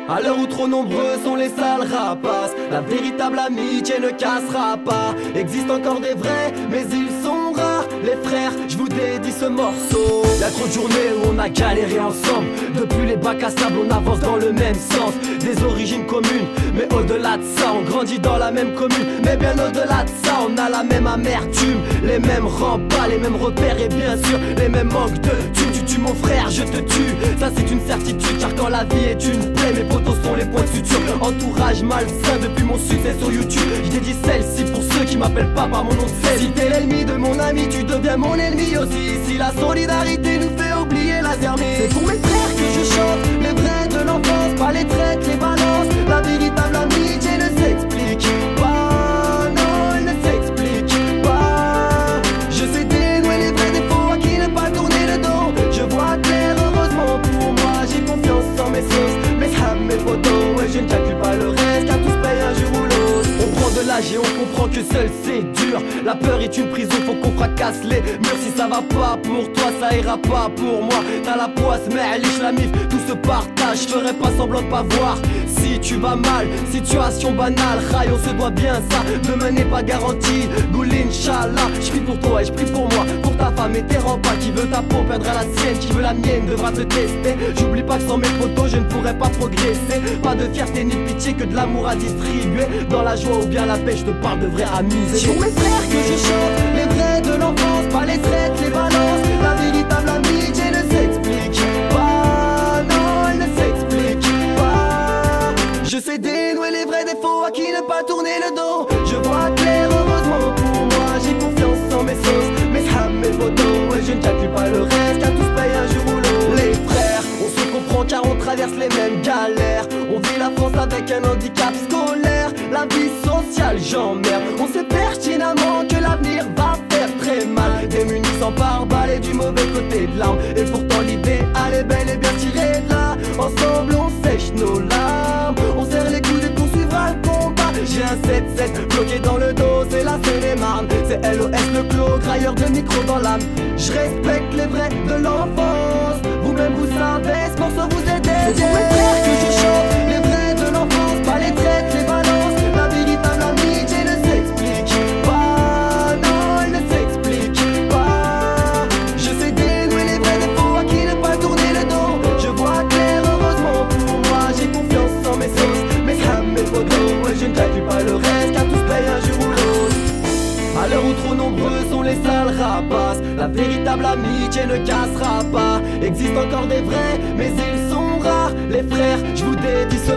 À l'heure où trop nombreux sont les sales rapaces, la véritable amitié ne cassera pas. Existe encore des vrais, mais ils sont rares. Les frères, je vous dédie ce morceau. Y'a trop de journées où on a galéré ensemble. Depuis les bacs à sable, on avance dans le même sens. Des origines communes, mais au-delà de ça, on grandit dans la même commune. Mais bien au-delà de ça, on a la même amertume, les mêmes remparts, les mêmes repères et bien sûr les mêmes manques de thunes. Tu tues mon frère, je te tue, ça c'est une certitude. Car quand la vie est une plaie, mes potos sont les points de suture. Entourage malsain depuis mon succès sur YouTube. Je dédie celle-ci pour ceux qui m'appellent pas par mon nom de scène. Si t'es l'ennemi de mon ami, tu deviens mon ennemi aussi. Si la solidarité nous fait oublier la zermie, c'est pour mes frères que je chante, les vrais de l'enfance, pas les traites, les balances. La véritable amitié ne s'explique pas, non, elle ne s'explique pas. Je sais dénouer les vrais défauts à qui ne pas tourner le dos. Je vois clair, heureusement pour moi, j'ai confiance en mes sauces, mes hams, mes photos. Ouais, je ne calcule pas le reste, car tous payent un jour ou l'autre. On prend de l'âge et on comprend que seul c'est dur. La peur est une prison, faut qu'on fracasse les murs. Si ça va pas pour toi, ça ira pas pour moi. T'as la poisse, mais liche la mif, tout se partage. Je ferai pas semblant de pas voir si tu vas mal, situation banale. Rail, on se doit bien ça, demain n'est pas garanti. Goul Inch'Allah, je prie pour toi et je prie pour moi, pour ta femme et tes remparts. Qui veut ta peau perdra la sienne, qui veut la mienne devra te tester. J'oublie pas que sans mes photos je ne pourrais pas progresser. Pas de fierté ni de pitié, que de l'amour à distribuer. Dans la joie ou bien la paix, je te parle de vraie amitié. C'est pour mes frères que je chante, les vrais de l'enfance, pas les traites, les balances. La véritable amitié ne s'explique pas, non, elle ne s'explique pas. Je sais dénouer les vrais défauts à qui ne pas tourner le dos. Je vois clair, heureusement pour moi, j'ai confiance en mes sauces, mes hams, mes photos. Et je ne calcule pas le reste, car tous payent un jour ou l'autre. Les frères, on se comprend car on traverse les mêmes galères. On vit la France avec un handicap scolaire. La vie sociale, j'emmerde. On sait pertinemment que l'avenir va faire très mal. Démunis sans pare-balles et du mauvais côté de l'arme. Et pourtant l'idéal est bel et bien tiré de là. Ensemble on sèche nos larmes, on serre les coudes et poursuivra le combat. J'ai un 7-7 bloqué dans le dos, c'est la Seine-et-Marne. C'est LOS le clos, grailleur de micro dans l'âme. Je respecte les vrais de l'enfance, vous-même vous savez, ce morceau vous est dédié. C'est pour mes frères que je chante, les vrais de l'enfance, pas les traites, les balances. La véritable amitié ne s'explique pas, non, elle ne s'explique pas. Je sais dénouer les vrais défauts à qui ne pas tourner le dos. Je vois clair, heureusement pour moi, j'ai confiance en mes sauces, mes hams, mes photos. Ouais, je ne calcule pas le reste, car tous payent un jour ou l'autre. À l'heure où trop nombreux sont les sales rapaces, la véritable amitié ne cassera pas. Existe encore des vrais, mais ils sont rares. Les frères, je vous dédie ce